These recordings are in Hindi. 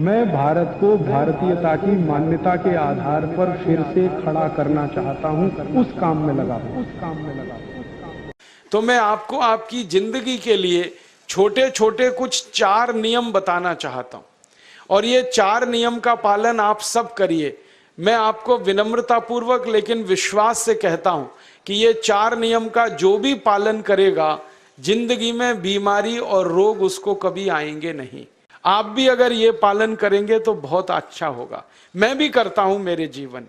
मैं भारत को भारतीयता की मान्यता के आधार पर फिर से खड़ा करना चाहता हूं, उस काम में लगा हूं। तो मैं आपको आपकी जिंदगी के लिए छोटे छोटे कुछ 4 नियम बताना चाहता हूं, और ये 4 नियम का पालन आप सब करिए। मैं आपको विनम्रतापूर्वक लेकिन विश्वास से कहता हूं कि ये 4 नियम का जो भी पालन करेगा, जिंदगी में बीमारी और रोग उसको कभी आएंगे नहीं। आप भी अगर ये पालन करेंगे तो बहुत अच्छा होगा। मैं भी करता हूं मेरे जीवन।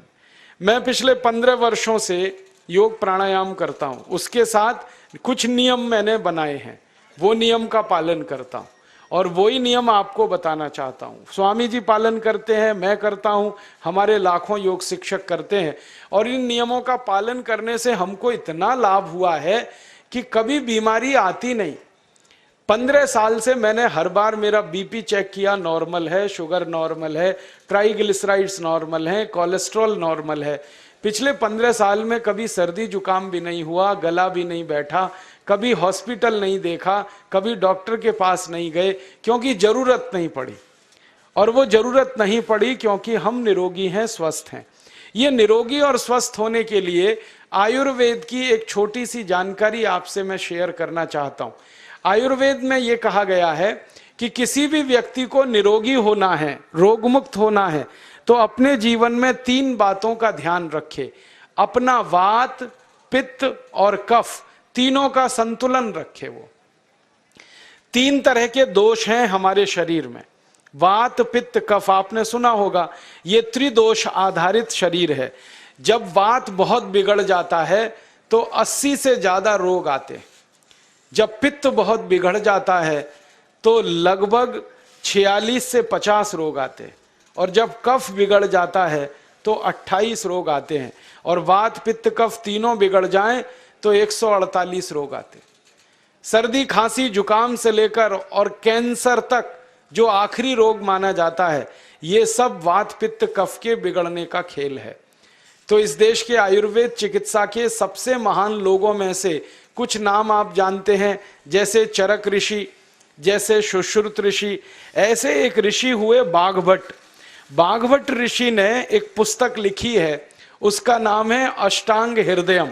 मैं पिछले 15 वर्षों से योग प्राणायाम करता हूं, उसके साथ कुछ नियम मैंने बनाए हैं, वो नियम का पालन करता हूं, और वही नियम आपको बताना चाहता हूं। स्वामी जी पालन करते हैं, मैं करता हूं, हमारे लाखों योग शिक्षक करते हैं, और इन नियमों का पालन करने से हमको इतना लाभ हुआ है कि कभी बीमारी आती नहीं। 15 साल से मैंने हर बार मेरा बीपी चेक किया, नॉर्मल है, शुगर नॉर्मल है, ट्राइग्लिसराइड्स नॉर्मल है, कोलेस्ट्रॉल नॉर्मल है। पिछले 15 साल में कभी सर्दी जुकाम भी नहीं हुआ, गला भी नहीं बैठा, कभी हॉस्पिटल नहीं देखा, कभी डॉक्टर के पास नहीं गए, क्योंकि जरूरत नहीं पड़ी। और वो जरूरत नहीं पड़ी क्योंकि हम निरोगी हैं, स्वस्थ हैं। ये निरोगी और स्वस्थ होने के लिए आयुर्वेद की एक छोटी सी जानकारी आपसे मैं शेयर करना चाहता हूं। आयुर्वेद में यह कहा गया है कि किसी भी व्यक्ति को निरोगी होना है, रोग मुक्त होना है, तो अपने जीवन में 3 बातों का ध्यान रखे। अपना वात, पित्त और कफ, तीनों का संतुलन रखे। वो 3 तरह के दोष हैं हमारे शरीर में, वात, पित्त, कफ। आपने सुना होगा, ये त्रिदोष आधारित शरीर है। जब वात बहुत बिगड़ जाता है तो 80 से ज्यादा रोग आते हैं। जब पित्त बहुत बिगड़ जाता है तो लगभग 46 से 50 रोग आते हैं, और जब कफ बिगड़ जाता है तो 28 रोग आते हैं, और वात, पित्त, कफ तीनों बिगड़ जाएं तो 148 रोग आते हैं। सर्दी, खांसी, जुकाम से लेकर और कैंसर तक जो आखिरी रोग माना जाता है, ये सब वात, पित्त, कफ के बिगड़ने का खेल है। तो इस देश के आयुर्वेद चिकित्सा के सबसे महान लोगों में से कुछ नाम आप जानते हैं, जैसे चरक ऋषि, जैसे सुश्रुत ऋषि। ऐसे एक ऋषि हुए बाघभट्ट। बाघभट्ट ऋषि ने एक पुस्तक लिखी है, उसका नाम है अष्टांग हृदयम,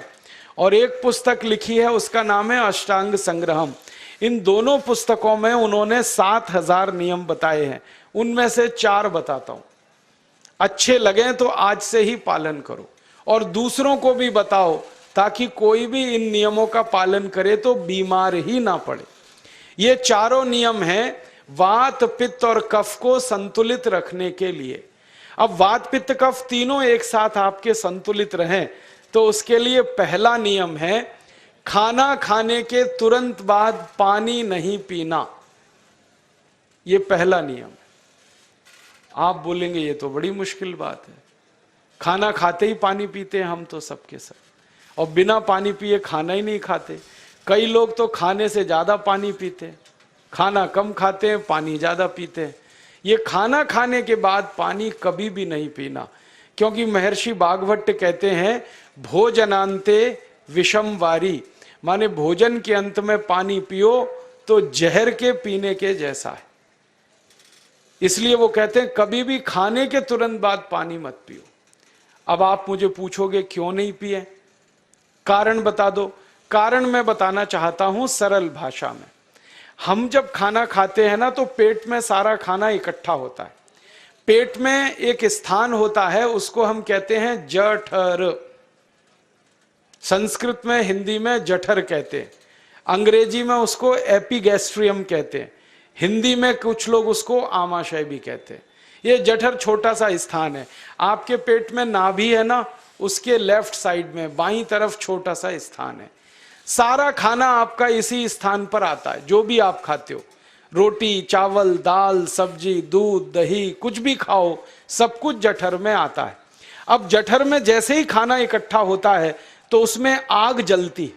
और एक पुस्तक लिखी है, उसका नाम है अष्टांग संग्रहम। इन दोनों पुस्तकों में उन्होंने 7000 नियम बताए हैं। उनमें से 4 बताता हूं, अच्छे लगे तो आज से ही पालन करो, और दूसरों को भी बताओ, ताकि कोई भी इन नियमों का पालन करे तो बीमार ही ना पड़े। ये चारों नियम हैं वात, पित्त और कफ को संतुलित रखने के लिए। अब वात, पित्त, कफ तीनों एक साथ आपके संतुलित रहें, तो उसके लिए पहला नियम है खाना खाने के तुरंत बाद पानी नहीं पीना। ये पहला नियम है। आप बोलेंगे ये तो बड़ी मुश्किल बात है, खाना खाते ही पानी पीते हैं हम तो सबके सब, और बिना पानी पिए खाना ही नहीं खाते। कई लोग तो खाने से ज्यादा पानी पीते हैं, खाना कम खाते हैं, पानी ज्यादा पीते हैं। ये खाना खाने के बाद पानी कभी भी नहीं पीना, क्योंकि महर्षि बाघभट्ट कहते हैं भोजनांते विषम वारी, माने भोजन के अंत में पानी पियो तो जहर के पीने के जैसा है। इसलिए वो कहते हैं कभी भी खाने के तुरंत बाद पानी मत पियो। अब आप मुझे पूछोगे क्यों नहीं पिए, कारण बता दो। कारण मैं बताना चाहता हूं सरल भाषा में। हम जब खाना खाते हैं ना, तो पेट में सारा खाना इकट्ठा होता है। पेट में एक स्थान होता है, उसको हम कहते हैं जठर। संस्कृत में, हिंदी में जठर कहते हैं, अंग्रेजी में उसको एपिगैस्ट्रियम कहते हैं, हिंदी में कुछ लोग उसको आमाशय भी कहते हैं। ये जठर छोटा सा स्थान है। आपके पेट में नाभि है ना, उसके लेफ्ट साइड में बाईं तरफ छोटा सा स्थान है। सारा खाना आपका इसी स्थान पर आता है। जो भी आप खाते हो, रोटी, चावल, दाल, सब्जी, दूध, दही, कुछ भी खाओ, सब कुछ जठर में आता है। अब जठर में जैसे ही खाना इकट्ठा होता है तो उसमें आग जलती,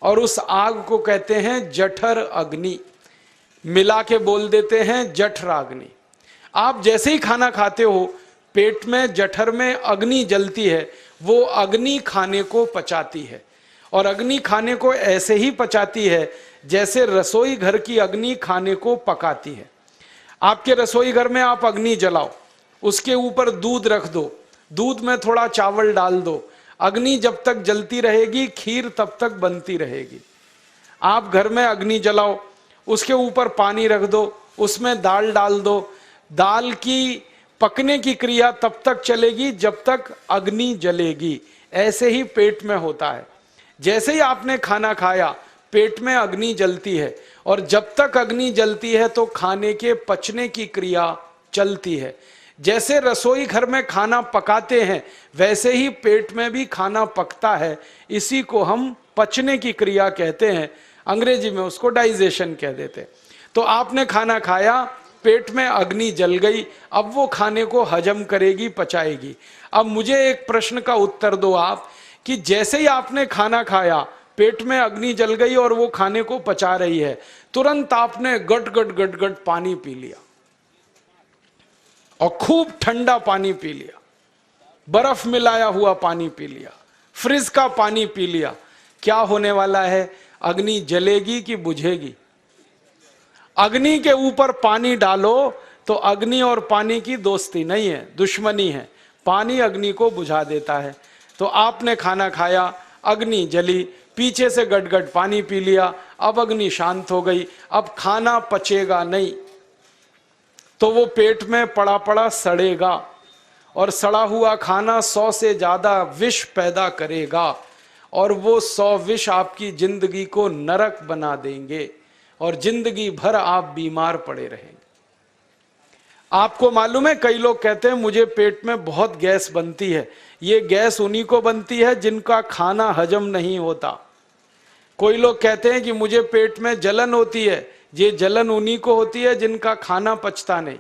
और उस आग को कहते हैं जठर अग्नि। मिला के बोल देते हैं जठराग्नि। आप जैसे ही खाना खाते हो, पेट में, जठर में अग्नि जलती है। वो अग्नि खाने को पचाती है, और अग्नि खाने को ऐसे ही पचाती है जैसे रसोई घर की अग्नि खाने को पकाती है। आपके रसोई घर में आप अग्नि जलाओ, उसके ऊपर दूध रख दो, दूध में थोड़ा चावल डाल दो, अग्नि जब तक जलती रहेगी खीर तब तक बनती रहेगी। आप घर में अग्नि जलाओ, उसके ऊपर पानी रख दो, उसमें दाल डाल दो, दाल की पकने की क्रिया तब तक चलेगी जब तक अग्नि जलेगी। ऐसे ही पेट में होता है, जैसे ही आपने खाना खाया पेट में अग्नि जलती है, और जब तक अग्नि जलती है तो खाने के पचने की क्रिया चलती है। जैसे रसोई घर में खाना पकाते हैं वैसे ही पेट में भी खाना पकता है, इसी को हम पचने की क्रिया कहते हैं, अंग्रेजी में उसको डाइजेशन कह देते हैं। तो आपने खाना खाया, पेट में अग्नि जल गई, अब वो खाने को हजम करेगी, पचाएगी। अब मुझे एक प्रश्न का उत्तर दो आप, कि जैसे ही आपने खाना खाया पेट में अग्नि जल गई और वो खाने को पचा रही है, तुरंत आपने गट गट गट गट पानी पी लिया और खूब ठंडा पानी पी लिया, बर्फ मिलाया हुआ पानी पी लिया, फ्रिज का पानी पी लिया, क्या होने वाला है? अग्नि जलेगी कि बुझेगी? अग्नि के ऊपर पानी डालो तो अग्नि और पानी की दोस्ती नहीं है, दुश्मनी है। पानी अग्नि को बुझा देता है। तो आपने खाना खाया, अग्नि जली, पीछे से गटगट पानी पी लिया, अब अग्नि शांत हो गई, अब खाना पचेगा नहीं, तो वो पेट में पड़ा पड़ा सड़ेगा, और सड़ा हुआ खाना 100 से ज्यादा विष पैदा करेगा, और वो 100 विष आपकी जिंदगी को नरक बना देंगे और जिंदगी भर आप बीमार पड़े रहेंगे। आपको मालूम है, कई लोग कहते हैं मुझे पेट में बहुत गैस बनती है। ये गैस उन्हीं को बनती है जिनका खाना हजम नहीं होता। कोई लोग कहते हैं कि मुझे पेट में जलन होती है, ये जलन उन्हीं को होती है जिनका खाना पचता नहीं।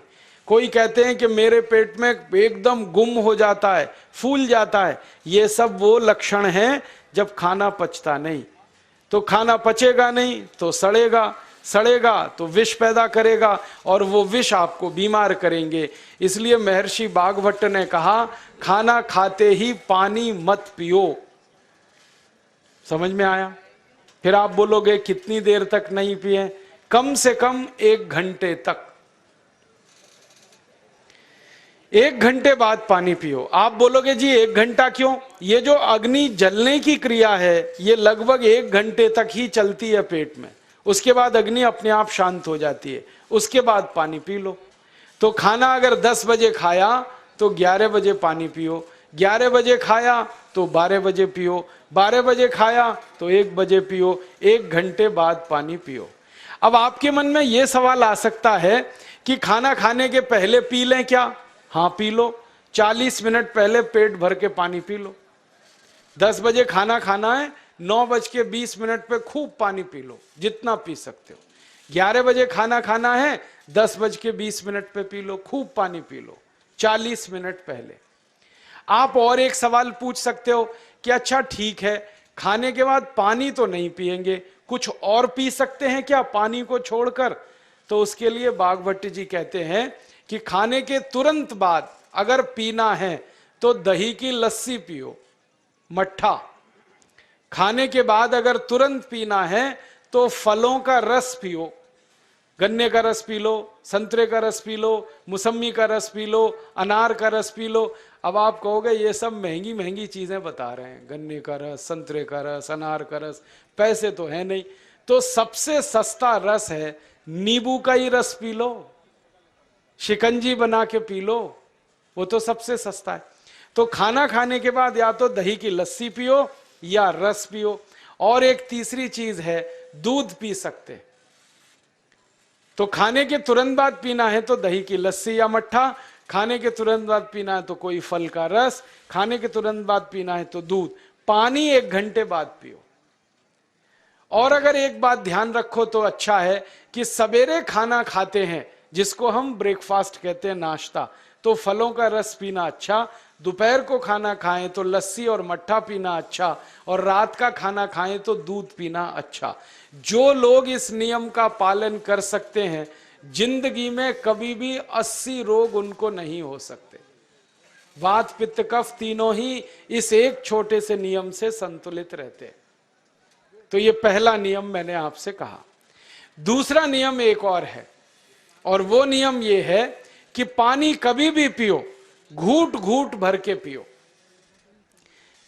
कोई कहते हैं कि मेरे पेट में एकदम गुम हो जाता है, फूल जाता है, ये सब वो लक्षण हैं जब खाना पचता नहीं। तो खाना पचेगा नहीं तो सड़ेगा, सड़ेगा तो विष पैदा करेगा, और वो विष आपको बीमार करेंगे। इसलिए महर्षि भागवत ने कहा, खाना खाते ही पानी मत पियो। समझ में आया? फिर आप बोलोगे कितनी देर तक नहीं पिए? कम से कम 1 घंटे तक। 1 घंटे बाद पानी पियो। आप बोलोगे जी 1 घंटा क्यों? ये जो अग्नि जलने की क्रिया है ये लगभग 1 घंटे तक ही चलती है पेट में, उसके बाद अग्नि अपने आप शांत हो जाती है, उसके बाद पानी पी लो। तो खाना अगर 10 बजे खाया तो 11 बजे पानी पियो, 11 बजे खाया तो 12 बजे पियो, 12 बजे खाया तो 1 बजे पियो, 1 घंटे बाद पानी पियो। अब आपके मन में यह सवाल आ सकता है कि खाना खाने के पहले पी लें क्या? हाँ पी लो, 40 मिनट पहले पेट भर के पानी पी लो। 10 बजे खाना खाना है, 9:20 पे खूब पानी पी लो, जितना पी सकते हो। 11 बजे खाना खाना है, 10:20 पे पी लो, खूब पानी पी लो, 40 मिनट पहले। आप और एक सवाल पूछ सकते हो कि अच्छा ठीक है, खाने के बाद पानी तो नहीं पिएंगे, कुछ और पी सकते हैं क्या पानी को छोड़कर? तो उसके लिए भागवत जी कहते हैं कि खाने के तुरंत बाद अगर पीना है तो दही की लस्सी पियो, मट्ठा। खाने के बाद अगर तुरंत पीना है तो फलों का रस पियो, गन्ने का रस पी लो, संतरे का रस पी लो, मौसमी का रस पी लो, अनार का रस पी लो। अब आप कहोगे ये सब महंगी महंगी चीजें बता रहे हैं, गन्ने का रस, संतरे का रस, अनार का रस, पैसे तो है नहीं। तो सबसे सस्ता रस है नींबू का ही रस पी लो, शिकंजी बना के पी लो, वो तो सबसे सस्ता है। तो खाना खाने के बाद या तो दही की लस्सी पियो या रस पियो। और एक तीसरी चीज है, दूध पी सकते। तो खाने के तुरंत बाद पीना है तो दही की लस्सी या मट्ठा, खाने के तुरंत बाद पीना है तो कोई फल का रस, खाने के तुरंत बाद पीना है तो दूध। पानी 1 घंटे बाद पियो। और अगर एक बात ध्यान रखो तो अच्छा है कि सवेरे खाना खाते हैं जिसको हम ब्रेकफास्ट कहते हैं, नाश्ता, तो फलों का रस पीना अच्छा, दोपहर को खाना खाएं तो लस्सी और मट्ठा पीना अच्छा, और रात का खाना खाएं तो दूध पीना अच्छा। जो लोग इस नियम का पालन कर सकते हैं जिंदगी में कभी भी 80 रोग उनको नहीं हो सकते। वात पित्त कफ तीनों ही इस एक छोटे से नियम से संतुलित रहते हैं। तो ये पहला नियम मैंने आपसे कहा। दूसरा नियम एक और है, और वो नियम ये है कि पानी कभी भी पियो, घूट घूट भर के पियो।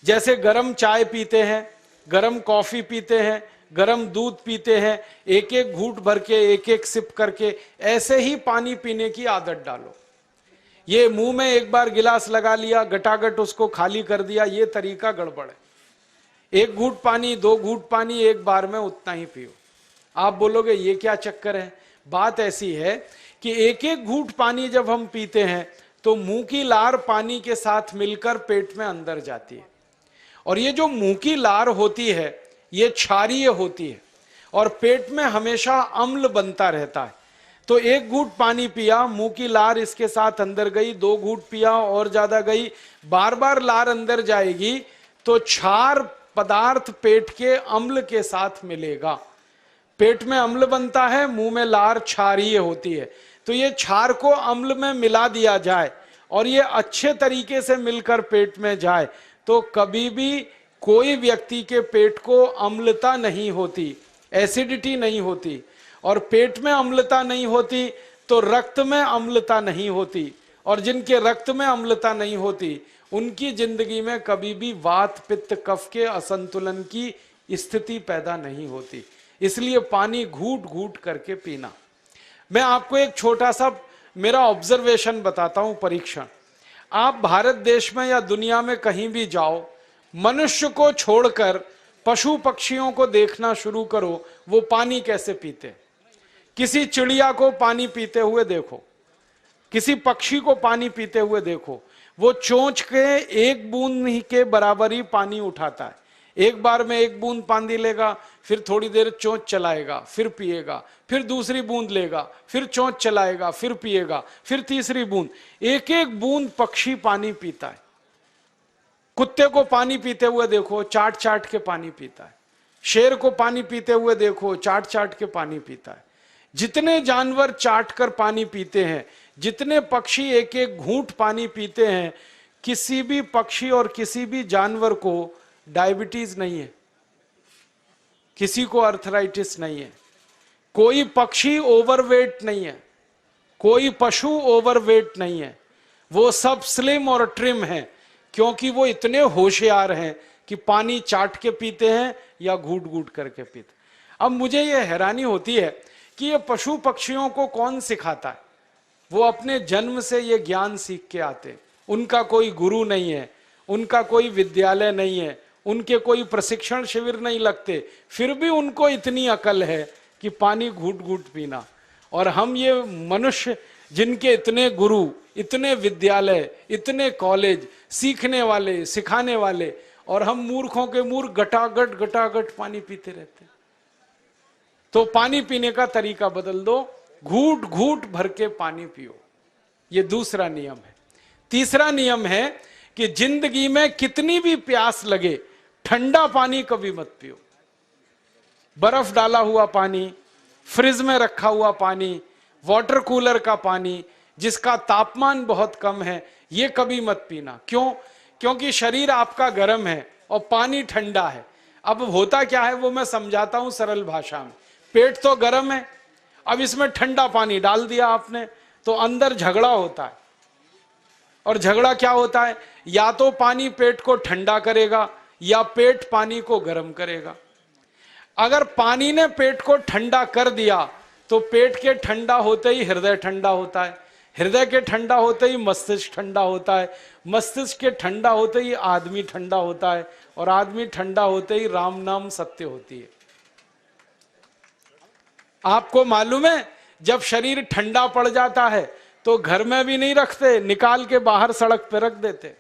जैसे गरम चाय पीते हैं, गरम कॉफी पीते हैं, गरम दूध पीते हैं, एक एक घूट भर के, एक एक सिप करके, ऐसे ही पानी पीने की आदत डालो। ये मुंह में एक बार गिलास लगा लिया, गटागट उसको खाली कर दिया, ये तरीका गड़बड़ है। एक घूट पानी, दो घूट पानी एक बार में उतना ही पियो। आप बोलोगे ये क्या चक्कर है? बात ऐसी है कि एक एक घूट पानी जब हम पीते हैं तो मुंह की लार पानी के साथ मिलकर पेट में अंदर जाती है, और ये जो मुंह की लार होती है ये क्षारीय होती है और पेट में हमेशा अम्ल बनता रहता है। तो एक घूट पानी पिया, मुंह की लार इसके साथ अंदर गई, दो घूट पिया और ज्यादा गई, बार बार लार अंदर जाएगी तो क्षार पदार्थ पेट के अम्ल के साथ मिलेगा। पेट में अम्ल बनता है, मुंह में लार क्षारीय होती है। तो ये क्षार को अम्ल में मिला दिया जाए और ये अच्छे तरीके से मिलकर पेट में जाए तो कभी भी कोई व्यक्ति के पेट को अम्लता नहीं होती, एसिडिटी नहीं होती। और पेट में अम्लता नहीं होती तो रक्त में अम्लता नहीं होती, और जिनके रक्त में अम्लता नहीं होती उनकी जिंदगी में कभी भी वात पित्त कफ के असंतुलन की स्थिति पैदा नहीं होती। इसलिए पानी घूट घूट करके पीना। मैं आपको एक छोटा सा मेरा ऑब्जर्वेशन बताता हूं, परीक्षण। आप भारत देश में या दुनिया में कहीं भी जाओ, मनुष्य को छोड़कर पशु पक्षियों को देखना शुरू करो, वो पानी कैसे पीते। किसी चिड़िया को पानी पीते हुए देखो, किसी पक्षी को पानी पीते हुए देखो, वो चोंच के एक बूंद ही के बराबर ही पानी उठाता है। एक बार में एक बूंद पानी लेगा, फिर थोड़ी देर चोंच चलाएगा, फिर पिएगा, फिर दूसरी बूंद लेगा, फिर चोंच चलाएगा, फिर पिएगा, फिर तीसरी बूंद। एक एक बूंद पक्षी पानी पीता है। कुत्ते को पानी पीते हुए देखो, चाट चाट के पानी पीता है। शेर को पानी पीते हुए देखो, चाट चाट के पानी पीता है। जितने जानवर चाट कर पानी पीते हैं, जितने पक्षी एक एक घूंट पानी पीते हैं, किसी भी पक्षी और किसी भी जानवर को डायबिटीज नहीं है, किसी को अर्थराइटिस नहीं है, कोई पक्षी ओवरवेट नहीं है, कोई पशु ओवरवेट नहीं है। वो सब स्लिम और ट्रिम हैं, क्योंकि वो इतने होशियार हैं कि पानी चाट के पीते हैं या घूट घूट करके पीते। अब मुझे ये हैरानी होती है कि ये पशु पक्षियों को कौन सिखाता है? वो अपने जन्म से ये ज्ञान सीख के आते। उनका कोई गुरु नहीं है, उनका कोई विद्यालय नहीं है, उनके कोई प्रशिक्षण शिविर नहीं लगते, फिर भी उनको इतनी अकल है कि पानी घूट घूट पीना। और हम ये मनुष्य जिनके इतने गुरु, इतने विद्यालय, इतने कॉलेज, सीखने वाले, सिखाने वाले, और हम मूर्खों के मूर्ख गटागट गटागट पानी पीते रहते। तो पानी पीने का तरीका बदल दो, घूट घूट भर के पानी पियो। ये दूसरा नियम है। तीसरा नियम है कि जिंदगी में कितनी भी प्यास लगे, ठंडा पानी कभी मत पियो। बर्फ डाला हुआ पानी, फ्रिज में रखा हुआ पानी, वाटर कूलर का पानी जिसका तापमान बहुत कम है, ये कभी मत पीना। क्यों? क्योंकि शरीर आपका गर्म है और पानी ठंडा है। अब होता क्या है वो मैं समझाता हूं सरल भाषा में। पेट तो गर्म है, अब इसमें ठंडा पानी डाल दिया आपने तो अंदर झगड़ा होता है। और झगड़ा क्या होता है? या तो पानी पेट को ठंडा करेगा या पेट पानी को गर्म करेगा। अगर पानी ने पेट को ठंडा कर दिया तो पेट के ठंडा होते ही हृदय ठंडा होता है, हृदय के ठंडा होते ही मस्तिष्क ठंडा होता है, मस्तिष्क के ठंडा होते ही आदमी ठंडा होता है, और आदमी ठंडा होते ही राम नाम सत्य होती है। आपको मालूम है जब शरीर ठंडा पड़ जाता है तो घर में भी नहीं रखते, निकाल के बाहर सड़क पे रख देते।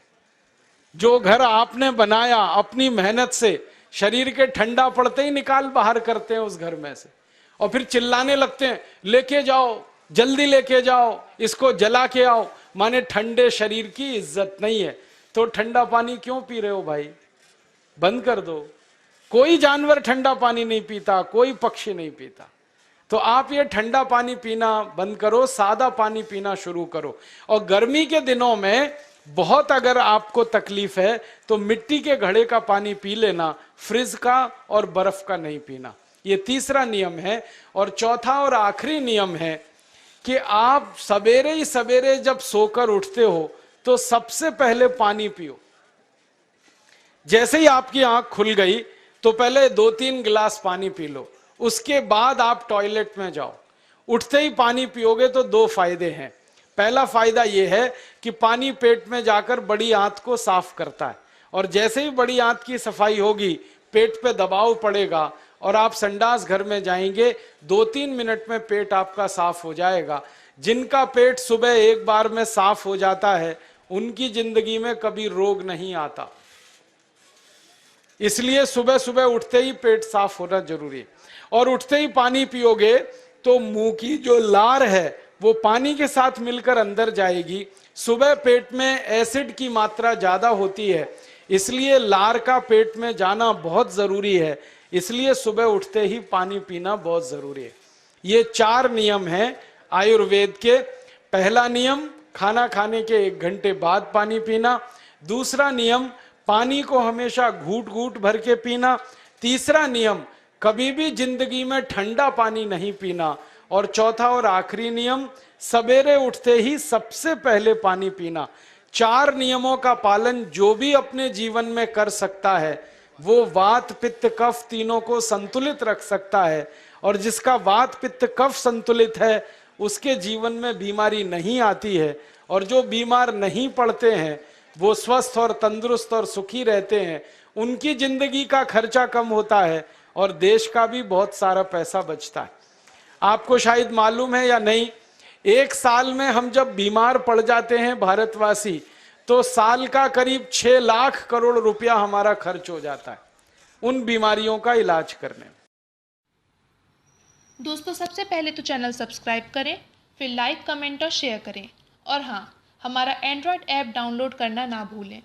जो घर आपने बनाया अपनी मेहनत से, शरीर के ठंडा पड़ते ही निकाल बाहर करते हैं उस घर में से, और फिर चिल्लाने लगते हैं लेके जाओ, जल्दी लेके जाओ, इसको जला के आओ। माने ठंडे शरीर की इज्जत नहीं है। तो ठंडा पानी क्यों पी रहे हो भाई? बंद कर दो। कोई जानवर ठंडा पानी नहीं पीता, कोई पक्षी नहीं पीता। तो आप ये ठंडा पानी पीना बंद करो, सादा पानी पीना शुरू करो। और गर्मी के दिनों में बहुत अगर आपको तकलीफ है तो मिट्टी के घड़े का पानी पी लेना, फ्रिज का और बर्फ का नहीं पीना। ये तीसरा नियम है। और चौथा और आखिरी नियम है कि आप सवेरे ही सवेरे जब सोकर उठते हो तो सबसे पहले पानी पियो। जैसे ही आपकी आंख खुल गई तो पहले 2-3 गिलास पानी पी लो, उसके बाद आप टॉयलेट में जाओ। उठते ही पानी पियोगे तो 2 फायदे हैं। पहला फायदा यह है कि पानी पेट में जाकर बड़ी आंत को साफ करता है, और जैसे ही बड़ी आंत की सफाई होगी पेट पे दबाव पड़ेगा और आप संडास घर में जाएंगे, 2-3 मिनट में पेट आपका साफ हो जाएगा। जिनका पेट सुबह एक बार में साफ हो जाता है उनकी जिंदगी में कभी रोग नहीं आता। इसलिए सुबह सुबह उठते ही पेट साफ होना जरूरी है। और उठते ही पानी पियोगे तो मुंह की जो लार है वो पानी के साथ मिलकर अंदर जाएगी। सुबह पेट में एसिड की मात्रा ज्यादा होती है, इसलिए लार का पेट में जाना बहुत जरूरी है। इसलिए सुबह उठते ही पानी पीना बहुत जरूरी है। ये 4 नियम हैं आयुर्वेद के। पहला नियम, खाना खाने के 1 घंटे बाद पानी पीना। दूसरा नियम, पानी को हमेशा घूट घूट भर के पीना। तीसरा नियम, कभी भी जिंदगी में ठंडा पानी नहीं पीना। और चौथा और आखिरी नियम, सवेरे उठते ही सबसे पहले पानी पीना। 4 नियमों का पालन जो भी अपने जीवन में कर सकता है वो वात पित्त कफ तीनों को संतुलित रख सकता है। और जिसका वात पित्त कफ संतुलित है उसके जीवन में बीमारी नहीं आती है, और जो बीमार नहीं पड़ते हैं वो स्वस्थ और तंदुरुस्त और सुखी रहते हैं। उनकी जिंदगी का खर्चा कम होता है और देश का भी बहुत सारा पैसा बचता है। आपको शायद मालूम है या नहीं, 1 साल में हम जब बीमार पड़ जाते हैं भारतवासी, तो साल का करीब 6 लाख करोड़ रुपया हमारा खर्च हो जाता है उन बीमारियों का इलाज करने में। दोस्तों, सबसे पहले तो चैनल सब्सक्राइब करें, फिर लाइक, कमेंट और शेयर करें। और हाँ, हमारा एंड्रॉयड ऐप डाउनलोड करना ना भूलें।